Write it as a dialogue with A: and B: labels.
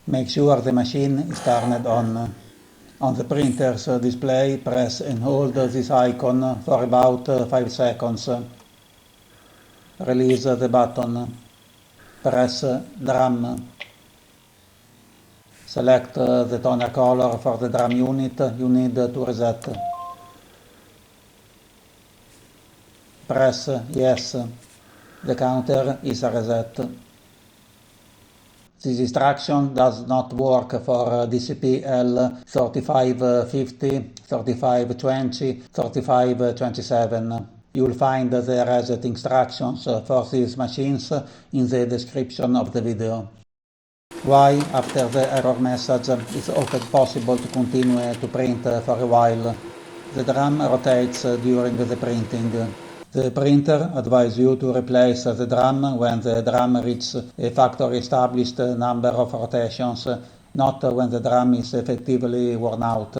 A: Make sure the machine is turned on. On the printer's display, press and hold this icon for about 5 seconds. Release the button. Press Drum. Select the toner color for the drum unit you need to reset. Press Yes. The counter is reset. This instruction does not work for DCP L3550, 3520, 3527. You'll find the reset instructions for these machines in the description of the video. Why, after the error message, it's often possible to continue to print for a while. The drum rotates during the printing. The printer advises you to replace the drum when the drum reaches a factory established number of rotations, not when the drum is effectively worn out.